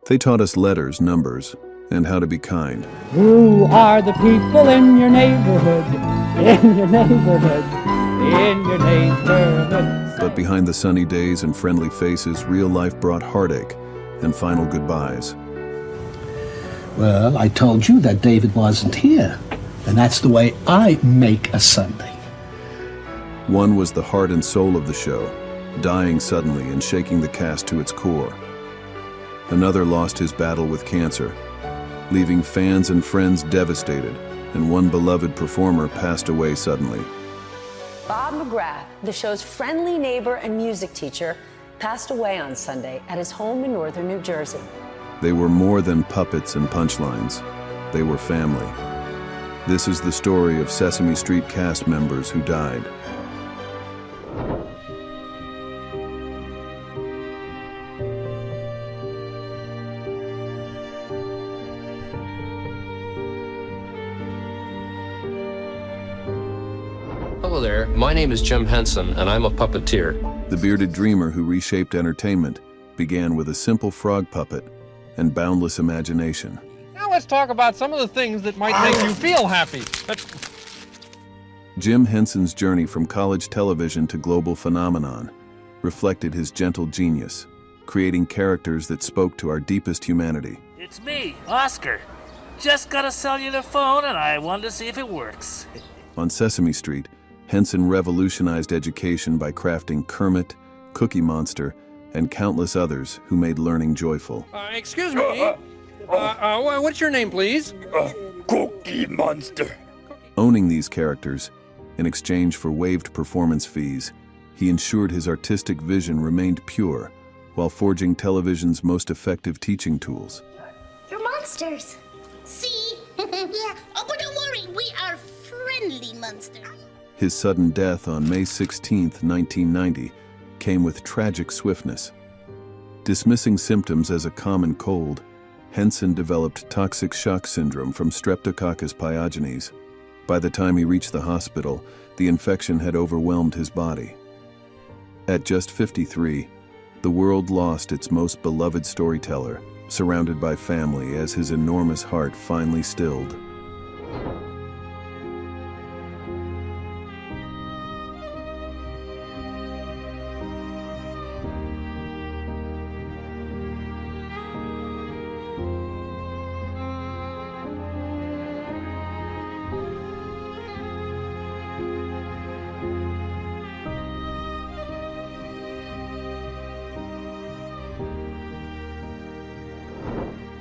They taught us letters, numbers, and how to be kind. Who are the people in your neighborhood? In your neighborhood? In your neighborhood? But behind the sunny days and friendly faces, real life brought heartache and final goodbyes. Well, I told you that David wasn't here, and that's the way I make a Sunday. One was the heart and soul of the show, dying suddenly and shaking the cast to its core. Another lost his battle with cancer, leaving fans and friends devastated, and one beloved performer passed away suddenly. Bob McGrath, the show's friendly neighbor and music teacher, passed away on Sunday at his home in northern New Jersey. They were more than puppets and punchlines. They were family. This is the story of Sesame Street cast members who died. Hello there, my name is Jim Henson, and I'm a puppeteer. The bearded dreamer who reshaped entertainment began with a simple frog puppet and boundless imagination. Now let's talk about some of the things that might make you feel happy. Jim Henson's journey from college television to global phenomenon reflected his gentle genius, creating characters that spoke to our deepest humanity. It's me, Oscar. Just got a cellular phone and I wanted to see if it works. On Sesame Street, Henson revolutionized education by crafting Kermit, Cookie Monster, and countless others who made learning joyful. Excuse me. What's your name, please? Cookie Monster. Owning these characters, in exchange for waived performance fees, he ensured his artistic vision remained pure while forging television's most effective teaching tools. You're monsters. See? Yeah. Oh, but don't worry. We are friendly monsters. His sudden death on May 16, 1990, came with tragic swiftness. Dismissing symptoms as a common cold, Henson developed toxic shock syndrome from Streptococcus pyogenes. By the time he reached the hospital, the infection had overwhelmed his body. At just 53, the world lost its most beloved storyteller, surrounded by family as his enormous heart finally stilled.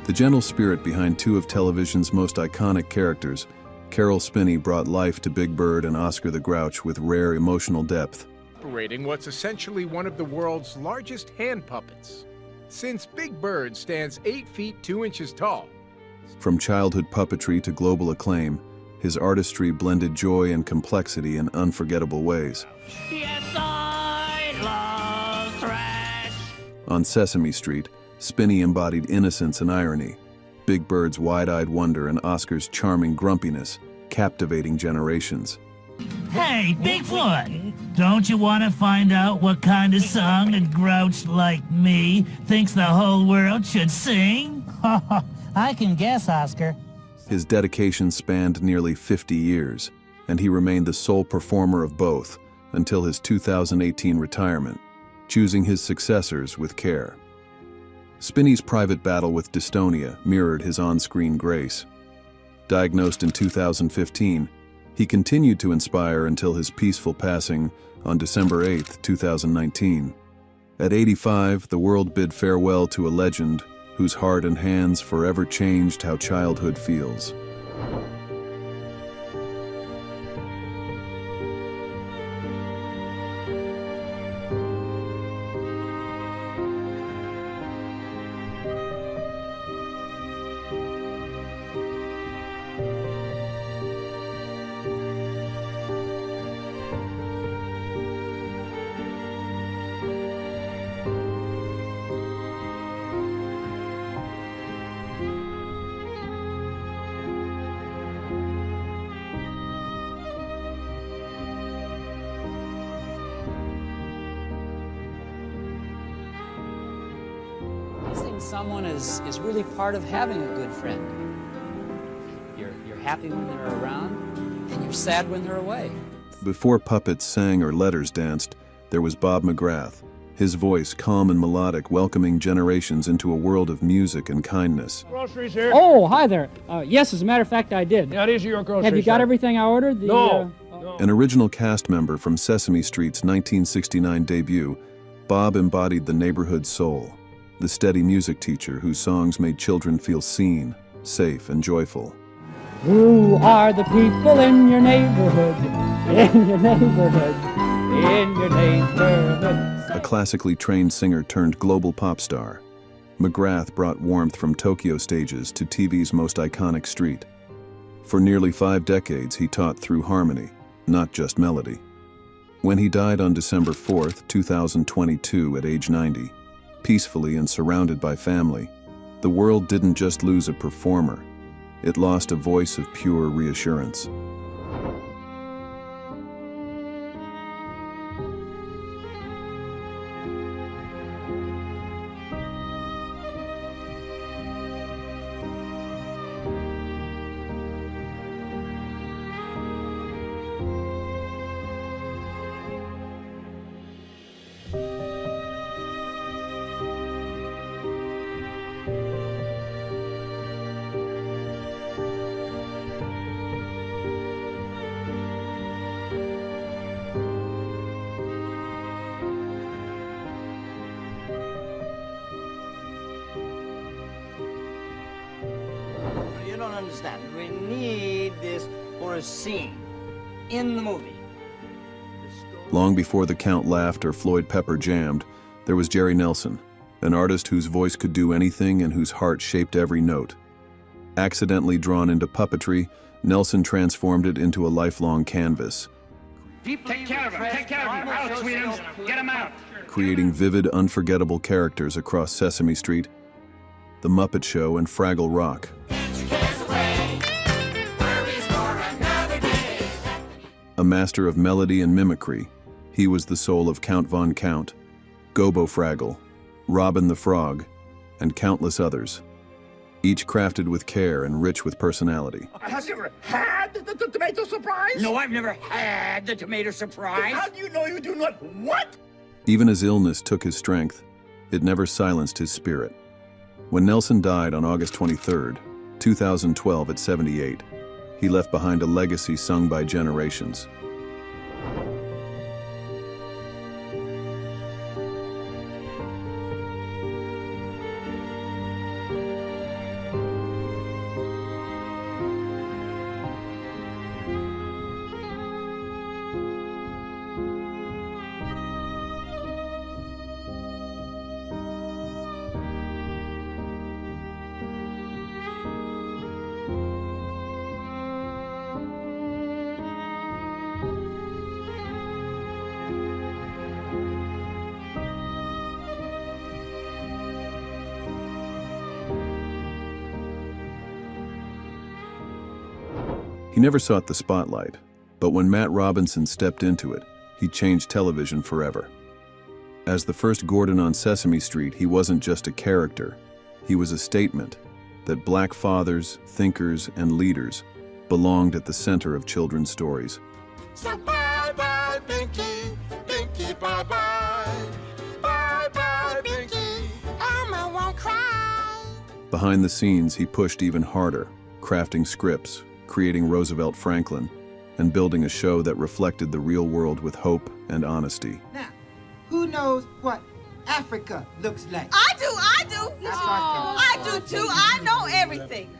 The gentle spirit behind two of television's most iconic characters, Carol Spinney brought life to Big Bird and Oscar the Grouch with rare emotional depth. Operating what's essentially one of the world's largest hand puppets. Since Big Bird stands 8 feet 2 inches tall. From childhood puppetry to global acclaim, his artistry blended joy and complexity in unforgettable ways. Yes, I love trash. On Sesame Street, Spinney embodied innocence and irony, Big Bird's wide-eyed wonder and Oscar's charming grumpiness, captivating generations. Hey, Bigfoot! Don't you want to find out what kind of song a grouch like me thinks the whole world should sing? I can guess, Oscar. His dedication spanned nearly 50 years, and he remained the sole performer of both until his 2018 retirement, choosing his successors with care. Spinney's private battle with dystonia mirrored his on-screen grace. Diagnosed in 2015, he continued to inspire until his peaceful passing on December 8, 2019. At 85, the world bid farewell to a legend whose heart and hands forever changed how childhood feels. Having someone is really part of having a good friend. You're happy when they're around, and you're sad when they're away. Before puppets sang or letters danced, there was Bob McGrath, his voice calm and melodic, welcoming generations into a world of music and kindness. Groceries here? Oh, hi there. Yes, as a matter of fact, I did. Yeah, these are your groceries. Have you got sir. everything I ordered? No. An original cast member from Sesame Street's 1969 debut, Bob embodied the neighborhood soul, the steady music teacher whose songs made children feel seen, safe, and joyful. Who are the people in your neighborhood? In your neighborhood. In your neighborhood. A classically trained singer turned global pop star, McGrath brought warmth from Tokyo stages to TV's most iconic street. For nearly 5 decades, he taught through harmony, not just melody. When he died on December 4, 2022 at age 90, peacefully and surrounded by family, the world didn't just lose a performer, it lost a voice of pure reassurance. You don't understand. We need this for a scene in the movie. Long before the Count laughed or Floyd Pepper jammed, there was Jerry Nelson, an artist whose voice could do anything and whose heart shaped every note. Accidentally drawn into puppetry, Nelson transformed it into a lifelong canvas, Take care of him. Take care of him. Out, sweetums. Get him out. creating vivid, unforgettable characters across Sesame Street, The Muppet Show, and Fraggle Rock. A master of melody and mimicry, he was the soul of Count Von Count, Gobo Fraggle, Robin the Frog, and countless others, each crafted with care and rich with personality. Have you ever had the tomato surprise? No, I've never had the tomato surprise. How do you know you do not what? Even as illness took his strength, it never silenced his spirit. When Nelson died on August 23, 2012 at 78, he left behind a legacy sung by generations. He never sought the spotlight, but when Matt Robinson stepped into it, he changed television forever. As the first Gordon on Sesame Street, he wasn't just a character, he was a statement that Black fathers, thinkers, and leaders belonged at the center of children's stories. So bye-bye, Binky, Binky, bye-bye. Bye-bye, Binky, Elmo won't cry. Behind the scenes, he pushed even harder, crafting scripts, creating Roosevelt Franklin, and building a show that reflected the real world with hope and honesty. Now, who knows what Africa looks like? I do. I do too. I know everything.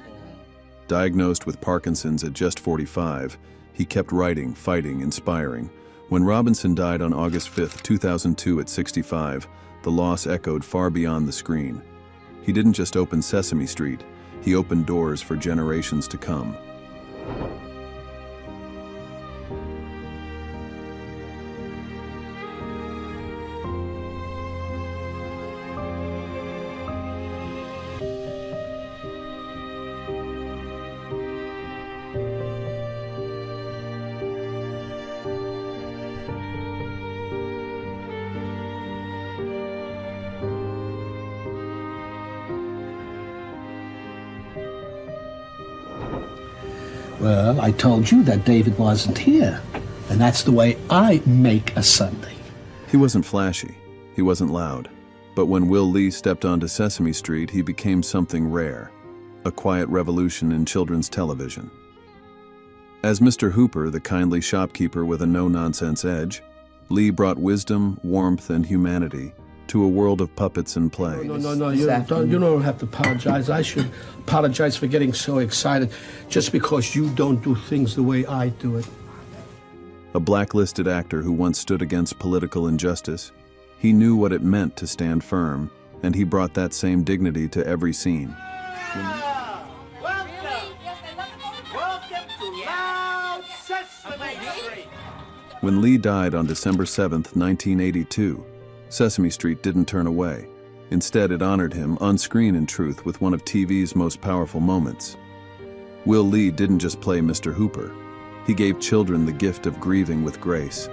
Diagnosed with Parkinson's at just 45, he kept writing, fighting, inspiring. When Robinson died on August 5, 2002 at 65, the loss echoed far beyond the screen. He didn't just open Sesame Street, he opened doors for generations to come. Well, I told you that David wasn't here, and that's the way I make a Sunday. He wasn't flashy, he wasn't loud, but when Will Lee stepped onto Sesame Street, he became something rare, a quiet revolution in children's television. As Mr. Hooper, the kindly shopkeeper with a no-nonsense edge, Lee brought wisdom, warmth, and humanity to a world of puppets and play. No, you don't have to apologize. I should apologize for getting so excited just because you don't do things the way I do it. A blacklisted actor who once stood against political injustice, he knew what it meant to stand firm, and he brought that same dignity to every scene. Welcome to Loud Sesame Street. When Lee died on December 7th, 1982, Sesame Street didn't turn away. Instead, it honored him on-screen in truth with one of TV's most powerful moments. Will Lee didn't just play Mr. Hooper. He gave children the gift of grieving with grace.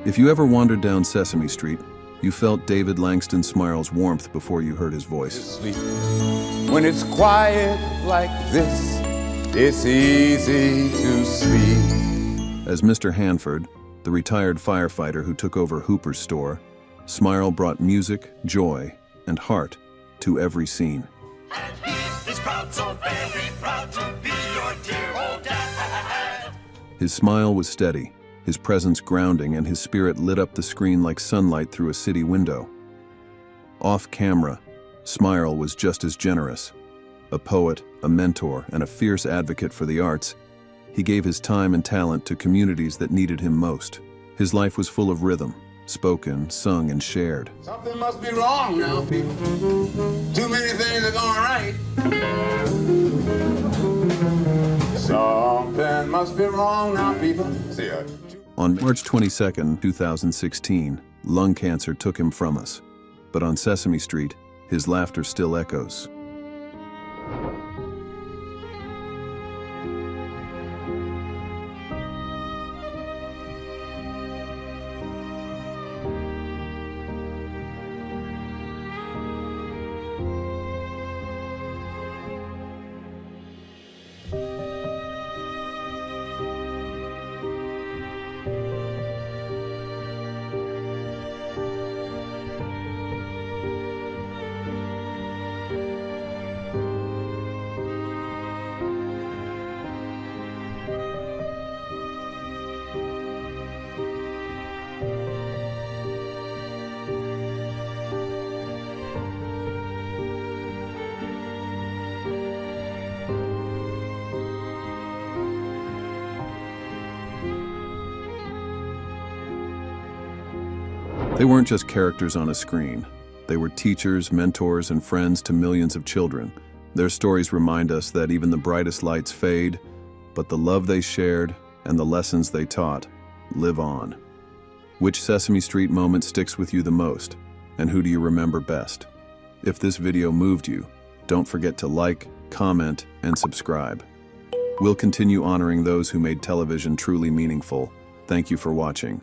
If you ever wandered down Sesame Street, you felt David Langston Smile's warmth before you heard his voice. When it's quiet like this, it's easy to sleep. As Mr. Hanford, the retired firefighter who took over Hooper's store, Smile brought music, joy, and heart to every scene. And he is proud, so very proud to be your dear old dad. His smile was steady, his presence grounding, and his spirit lit up the screen like sunlight through a city window. Off camera, Smile was just as generous. A poet, a mentor, and a fierce advocate for the arts, he gave his time and talent to communities that needed him most. His life was full of rhythm, spoken, sung, and shared. Something must be wrong now, people. Too many things are going right. Something must be wrong now, people. See ya. On March 22, 2016, lung cancer took him from us. But on Sesame Street, his laughter still echoes. They weren't just characters on a screen. They were teachers, mentors, and friends to millions of children. Their stories remind us that even the brightest lights fade, but the love they shared and the lessons they taught live on. Which Sesame Street moment sticks with you the most, and who do you remember best? If this video moved you, don't forget to like, comment, and subscribe. We'll continue honoring those who made television truly meaningful. Thank you for watching.